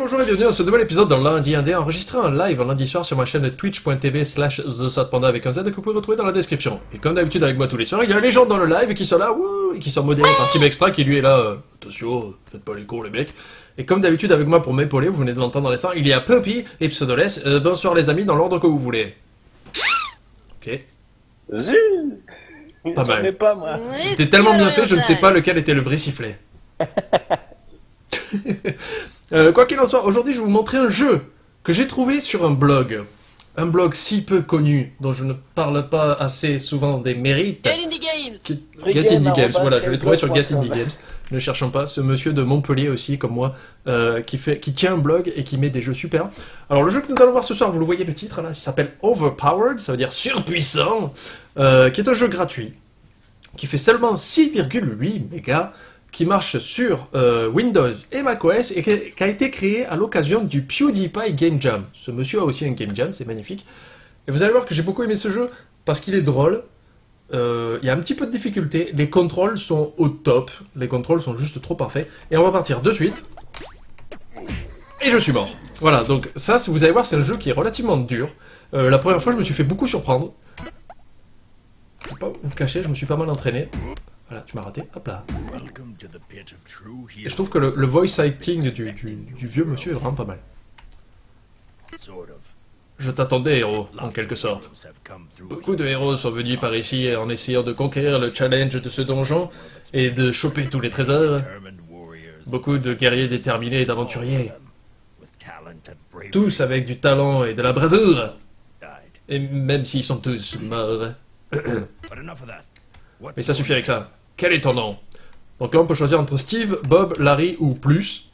bonjour et bienvenue dans ce nouvel épisode dans Lundi Indé, enregistré en live un lundi soir sur ma chaîne twitch.tv/TheSatPanda avec un Z que vous pouvez retrouver dans la description. Et comme d'habitude avec moi tous les soirs, il y a les gens dans le live qui sont là, et qui sont modérés par Team Extra qui lui est là, attention, faites pas les cons les mecs. Et comme d'habitude avec moi pour m'épauler, vous venez de l'entendre dans l'instant, il y a Puppy et Pseudoless. Bonsoir les amis, dans l'ordre que vous voulez. Ok. Pas mal. Pas, moi. C'était tellement bien fait, je ne sais pas lequel était le vrai sifflet. Quoi qu'il en soit, aujourd'hui je vais vous montrer un jeu que j'ai trouvé sur un blog. Un blog si peu connu, dont je ne parle pas assez souvent des mérites. Get Indie Games. Get Indie Games, voilà, je l'ai trouvé sur Get Indie Games. Ne cherchons pas, ce monsieur de Montpellier aussi, comme moi, qui tient un blog et qui met des jeux super. Alors le jeu que nous allons voir ce soir, vous le voyez le titre là, il s'appelle Overpowered, ça veut dire surpuissant, qui est un jeu gratuit, qui fait seulement 6,8 mégas, qui marche sur Windows et macOS et qui a été créé à l'occasion du PewDiePie Game Jam. Ce monsieur a aussi un Game Jam, c'est magnifique. Et vous allez voir que j'ai beaucoup aimé ce jeu parce qu'il est drôle. Il y a un petit peu de difficulté. Les contrôles sont au top. Les contrôles sont juste trop parfaits. Et on va partir de suite. Et je suis mort. Voilà, donc ça, vous allez voir, c'est un jeu qui est relativement dur. La première fois, je me suis fait beaucoup surprendre. Je ne vais pas vous le cacher, je me suis pas mal entraîné. Voilà, tu m'as raté, hop là. Et je trouve que le voice acting du vieux monsieur est vraiment pas mal. Je t'attendais, héros, en quelque sorte. Beaucoup de héros sont venus par ici en essayant de conquérir le challenge de ce donjon et de choper tous les trésors. Beaucoup de guerriers déterminés et d'aventuriers. Tous avec du talent et de la bravoure. Et même s'ils sont tous morts. Mais ça suffit avec ça. Quel est ton nom? Donc là, on peut choisir entre Steve, Bob, Larry ou Plus.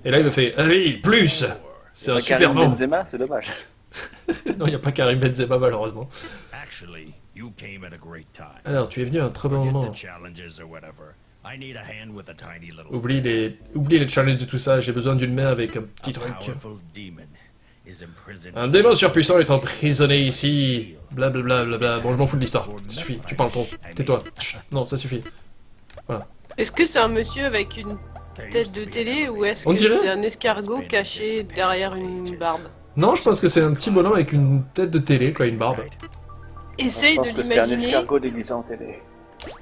Et là, il me fait ah oui, Plus. C'est un super Karim nom. Benzema, c'est dommage. Non, il n'y a pas Karim Benzema, malheureusement. Alors, tu es venu à un très bon moment. Oublie les challenges de tout ça, j'ai besoin d'une main avec un petit truc. Un démon surpuissant est emprisonné ici. Blablabla. Bla bla. Bon, je m'en fous de l'histoire. Ça suffit, tu parles trop. Tais-toi. Non, ça suffit. Voilà. Est-ce que c'est un monsieur avec une tête de télé ou est-ce que c'est un escargot caché derrière une barbe? Non, je pense que c'est un petit bonhomme avec une tête de télé, quoi, une barbe. Essaye de Je pense que c'est un l'imaginer. escargot déguisé en télé.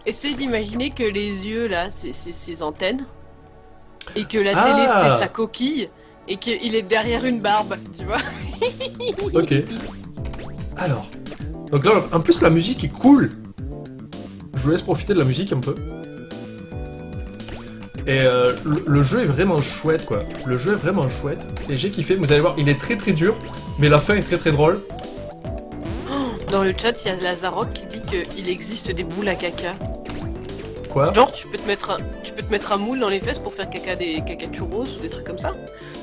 Essaye d'imaginer que les yeux là, c'est ses antennes. Et que la télé c'est sa coquille. Et qu'il est derrière une barbe, tu vois. Ok. Alors. Donc là, en plus, la musique est cool. Je vous laisse profiter de la musique un peu. Et le jeu est vraiment chouette, quoi. Le jeu est vraiment chouette. Et j'ai kiffé. Vous allez voir, il est très très dur. Mais la fin est très très drôle. Dans le chat, il y a Lazarok qui dit qu'il existe des moules à caca. Quoi? Genre, tu peux te mettre un moule dans les fesses pour faire des caca churros ou des trucs comme ça.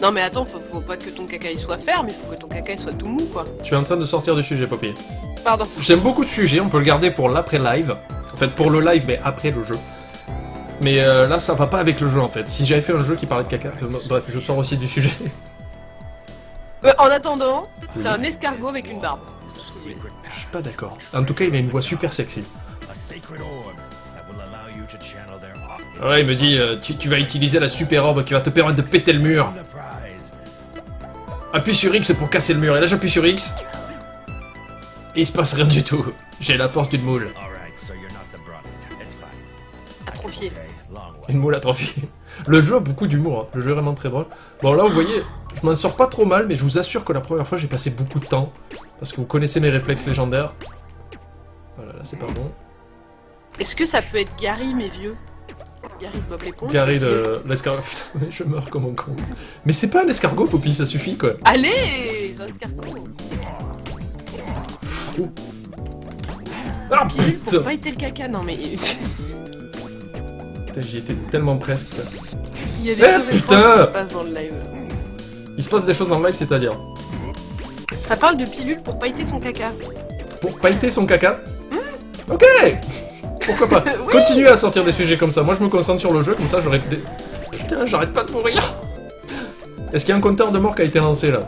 Non mais attends, faut pas que ton caca il soit ferme, il faut que ton caca il soit tout mou quoi. Tu es en train de sortir du sujet, Poppy. Pardon. J'aime beaucoup de sujets, on peut le garder pour l'après-live. En fait, pour le live, mais après le jeu. Mais là, ça va pas avec le jeu, en fait. Si j'avais fait un jeu qui parlait de caca... bref, je sors aussi du sujet. En attendant, c'est un escargot avec une barbe. Je suis pas d'accord. En tout cas, il a une voix super sexy. Ouais, il me dit, tu vas utiliser la super orbe qui va te permettre de péter le mur. Appuie sur X pour casser le mur. Et là, j'appuie sur X. Et il se passe rien du tout. J'ai la force d'une moule. Atrophié. Une moule atrophiée. Le jeu a beaucoup d'humour, hein. Le jeu est vraiment très drôle. Bon, là, vous voyez, je m'en sors pas trop mal, mais je vous assure que la première fois, j'ai passé beaucoup de temps. Parce que vous connaissez mes réflexes légendaires. Voilà, là, c'est pas bon. Est-ce que ça peut être Gary, mes vieux? Gary de Bob l'éponge? Gary de l'escargot. Putain, mais je meurs comme un con. Mais c'est pas un escargot, Poppy, ça suffit, quoi. Allez, c'est un escargot. Fou. Ah, Pilule putain. pour pas éter le caca, non mais... Putain, j'y étais tellement presque, quoi. Il y a des choses putain qui se passent dans le live. Il se passe des choses dans le live, c'est-à-dire? Ça parle de pilule pour pas éter son caca. Pour pailleter son caca? Ok. Pourquoi pas? Oui. Continuez à sortir des sujets comme ça. Moi, je me concentre sur le jeu, comme ça, j'aurais... Putain, j'arrête pas de mourir. Est-ce qu'il y a un compteur de mort qui a été lancé, là?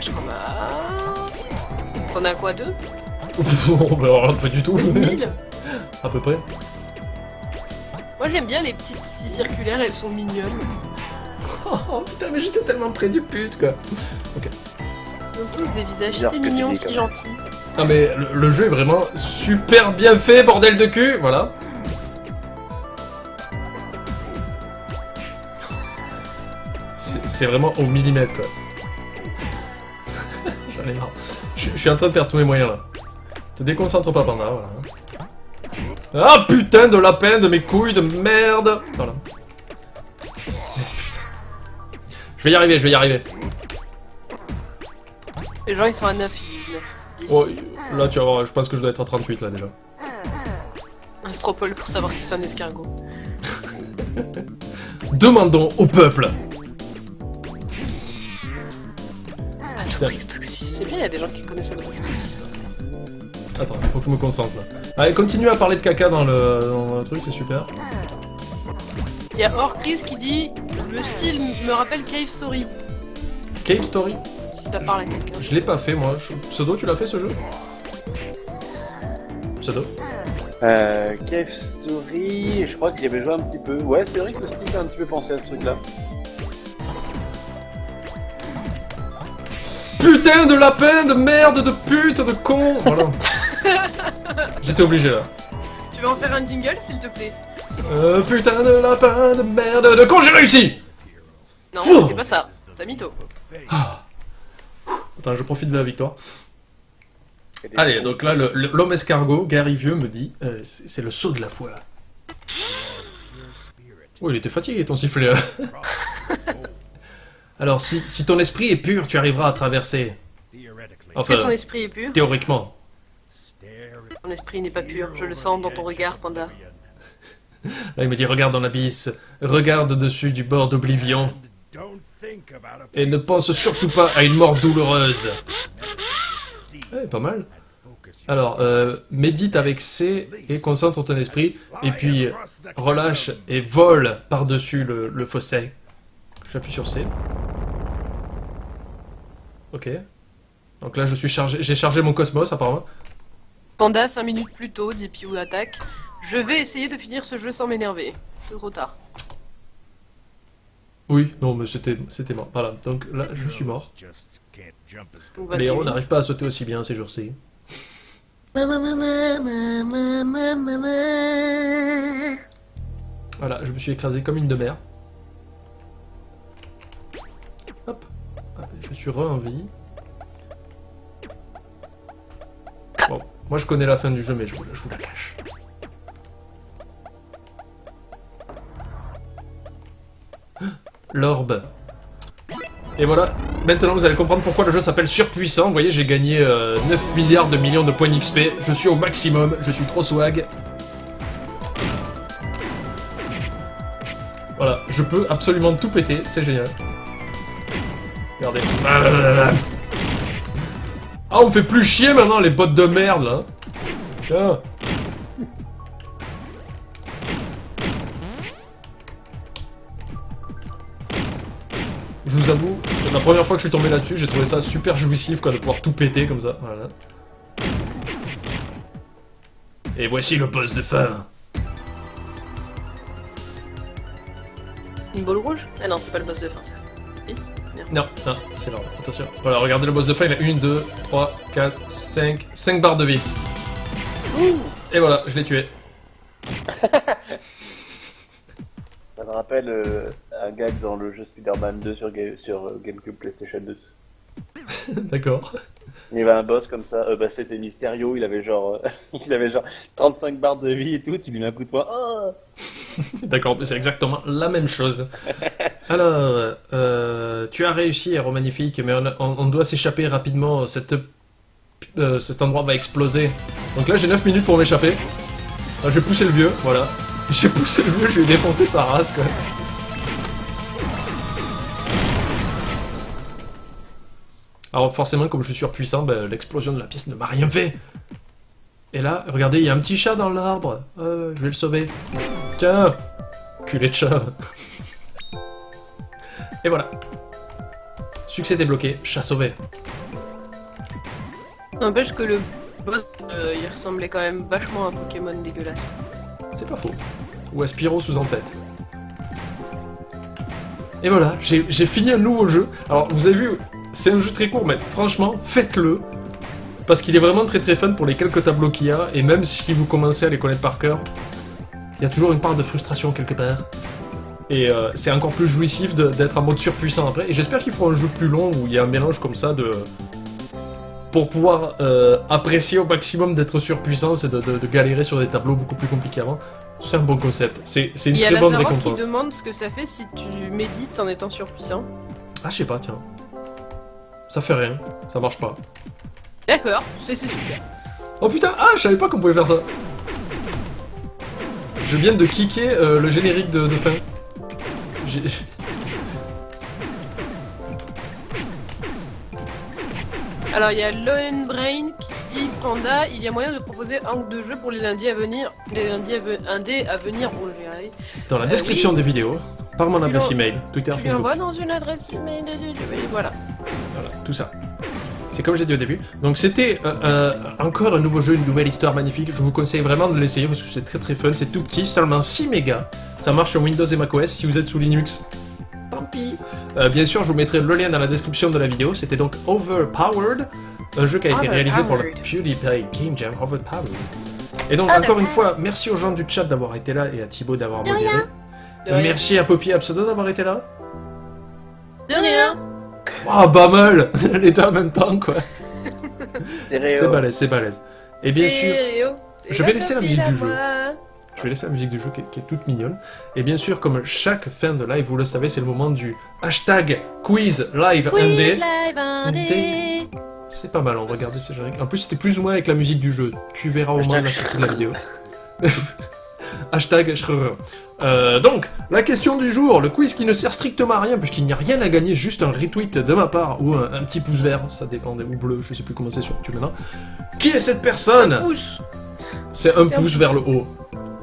Je crois qu'on a quoi, 2? Bon, bah, alors, pas du tout. 1000. À peu près. Moi j'aime bien les petites scies circulaires, elles sont mignonnes. Oh putain, mais j'étais tellement près du pute quoi. Ok. Ils ont tous des visages si mignons, si gentils. Ah mais le jeu est vraiment super bien fait, bordel de cul, voilà. C'est vraiment au millimètre quoi. J'en ai marre. Je suis en train de perdre tous mes moyens là. Te déconcentre pas Panda, voilà. Ah putain de lapin de mes couilles de merde. Voilà. Putain. Je vais y arriver, je vais y arriver. Les gens ils sont à 9, ils disent 9, 10. Oh, là tu vas voir, je pense que je dois être à 38 là déjà. Un stropole pour savoir si c'est un escargot. Demandons au peuple. C'est bien, il y a des gens qui connaissent Atrox Toxis. Attends, il faut que je me concentre là. Allez, continue à parler de caca dans le truc, c'est super. Il y a Orcris qui dit le style me rappelle Cave Story. Cave Story? Si t'as parlé à quelqu'un. Je l'ai pas fait moi. Pseudo, tu l'as fait ce jeu? Pseudo? Cave Story, je crois que j'y avais joué un petit peu. Ouais, c'est vrai que le style fait un petit peu penser à ce truc-là. Putain de lapin, de merde, de pute, de con. Voilà. J'étais obligé là. Tu veux en faire un jingle s'il te plaît? Putain de lapin, de merde, de con, j'ai réussi. Non, c'était pas ça. T'as mytho. Attends, je profite de la victoire. Allez, donc là, l'homme escargot, Gary Vieux, me dit c'est le saut de la foi. Oh, il était fatigué ton sifflet. Alors, si ton esprit est pur, tu arriveras à traverser. Enfin, que ton esprit est pur? Théoriquement. Ton esprit n'est pas pur, je le sens dans ton regard, Panda. Là, il me dit regarde dans l'abysse, regarde au-dessus du bord d'Oblivion. Et ne pense surtout pas à une mort douloureuse. Ouais, pas mal. Alors, médite avec C et concentre ton esprit. Et puis, relâche et vole par-dessus le fossé. J'appuie sur C. Ok. Donc là, je suis chargé. J'ai chargé mon cosmos, apparemment. Panda, 5 minutes plus tôt, dit Piou attaque. Je vais essayer de finir ce jeu sans m'énerver. C'est trop tard. Oui, non, mais c'était mort. Voilà, donc là, je suis mort. Les héros n'arrivent pas à sauter aussi bien ces jours-ci. Voilà, je me suis écrasé comme une de mer. Hop. Je suis en vie. Bon, moi je connais la fin du jeu, mais je vous la cache. L'orbe. Et voilà, maintenant vous allez comprendre pourquoi le jeu s'appelle Surpuissant. Vous voyez, j'ai gagné 9 milliards de millions de points d'XP. Je suis au maximum, je suis trop swag. Voilà, je peux absolument tout péter, c'est génial. Regardez. Ah, on me fait plus chier maintenant, les bottes de merde, là. Tiens. Je vous avoue, c'est la première fois que je suis tombé là-dessus, j'ai trouvé ça super jouissif, quoi, de pouvoir tout péter comme ça. Voilà. Et voici le boss de fin. Une boule rouge? Ah non, c'est pas le boss de fin, ça. Non, non, c'est là. Attention. Voilà, regardez le boss de fin, il a 1, 2, 3, 4, 5 barres de vie. Et voilà, je l'ai tué. Ça me rappelle un gag dans le jeu Spider-Man 2 sur GameCube PlayStation 2. D'accord. Il y avait un boss comme ça, c'était Mysterio, il avait genre 35 barres de vie et tout, tu lui mets un coup de poing. Oh D'accord, c'est exactement la même chose. Alors, tu as réussi, Héros Magnifique, mais on doit s'échapper rapidement, cet endroit va exploser. Donc là, j'ai 9 minutes pour m'échapper. Je vais pousser le vieux, voilà. J'ai poussé le vieux, je lui ai défoncé sa race, quoi. Alors forcément, comme je suis surpuissant, ben, l'explosion de la pièce ne m'a rien fait. Et là, regardez, il y a un petit chat dans l'arbre. Je vais le sauver. Tiens, culé de chat. Et voilà. Succès débloqué, chat sauvé. N'empêche que le boss, il ressemblait quand même vachement à un Pokémon dégueulasse. C'est pas faux. ou à Spyro sous en fait. Et voilà, j'ai fini un nouveau jeu. Alors vous avez vu, c'est un jeu très court, mais franchement, faites-le. Parce qu'il est vraiment très très fun pour les quelques tableaux qu'il y a, et même si vous commencez à les connaître par cœur, il y a toujours une part de frustration quelque part. Et c'est encore plus jouissif d'être en mode surpuissant après. Et j'espère qu'ils feront un jeu plus long où il y a un mélange comme ça de... Pour pouvoir apprécier au maximum d'être surpuissant, c'est de galérer sur des tableaux beaucoup plus compliqués avant. C'est un bon concept, c'est une très bonne récompense. Il y a qui demande ce que ça fait si tu médites en étant surpuissant. Ah, je sais pas, tiens. Ça fait rien, ça marche pas. D'accord, c'est super. Oh putain, ah, je savais pas qu'on pouvait faire ça. Je viens de kicker le générique de fin. Alors il y a Loen Brain qui dit Panda, il y a moyen de proposer un ou deux jeux pour les lundis à venir. Les lundis indés à venir, bon je vais arriver. Dans la description des vidéos, par mon adresse email, Twitter, Facebook. Tu l'envoies dans une adresse email, voilà. Voilà, tout ça. C'est comme j'ai dit au début. Donc c'était encore un nouveau jeu, une nouvelle histoire magnifique. Je vous conseille vraiment de l'essayer parce que c'est très très fun. C'est tout petit, seulement 6 mégas. Ça marche sur Windows et macOS. Si vous êtes sous Linux, tant pis. Bien sûr, je vous mettrai le lien dans la description de la vidéo. C'était donc Overpowered, un jeu qui a été réalisé pour le PewDiePie Game Jam. Overpowered. Et donc, encore une fois, merci aux gens du chat d'avoir été là et à Thibaut d'avoir modéré. Merci à Poppy et à Pseudo d'avoir été là. De rien. Waouh, pas mal. Les deux en même temps, quoi. C'est balèze, c'est balèze. Et bien sûr, je vais laisser la musique du jeu. Je vais laisser la musique du jeu qui est toute mignonne. Et bien sûr, comme chaque fin de live, vous le savez, c'est le moment du hashtag quiz live indé. C'est pas mal, on regarde ce générique. En plus, c'était plus ou moins avec la musique du jeu. Tu verras au moins la sortie de la vidéo. Hashtag Schreur. Donc, la question du jour, le quiz qui ne sert strictement à rien, puisqu'il n'y a rien à gagner, juste un retweet de ma part, ou un petit pouce vert, ça dépend, ou bleu, je sais plus comment c'est sur YouTube maintenant. Qui est cette personne? Un pouce. C'est un pouce vers le haut.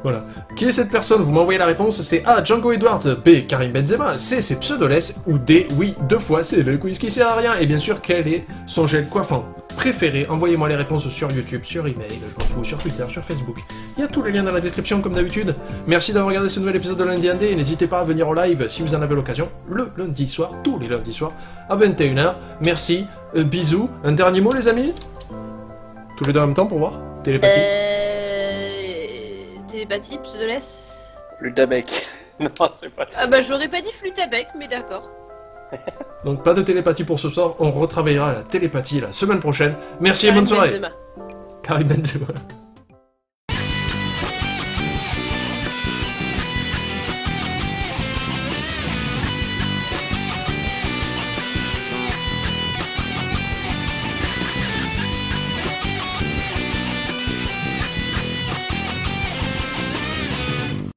Voilà. Qui est cette personne? Vous m'envoyez la réponse, c'est A. Django Edwards, B. Karim Benzema, C. C'est Pseudoless, ou D. Oui, 2 fois, c'est le quiz qui sert à rien. Et bien sûr, quel est son gel coiffant préféré? Envoyez-moi les réponses sur YouTube, sur email, je m'en fous, sur Twitter, sur Facebook. Il y a tous les liens dans la description comme d'habitude. Merci d'avoir regardé ce nouvel épisode de Lundi Indé et n'hésitez pas à venir au live si vous en avez l'occasion, le lundi soir, tous les lundis soirs, à 21h. Merci, bisous. Un dernier mot les amis? Tous les deux en même temps pour voir? Télépathie. Télépathie, Pseudoless. Flûte à bec. Non, c'est pas ça. Ah bah j'aurais pas dit flûte à bec, mais d'accord. Donc pas de télépathie pour ce soir, on retravaillera la télépathie la semaine prochaine. Merci et bonne soirée. Benzema. Karim Benzema.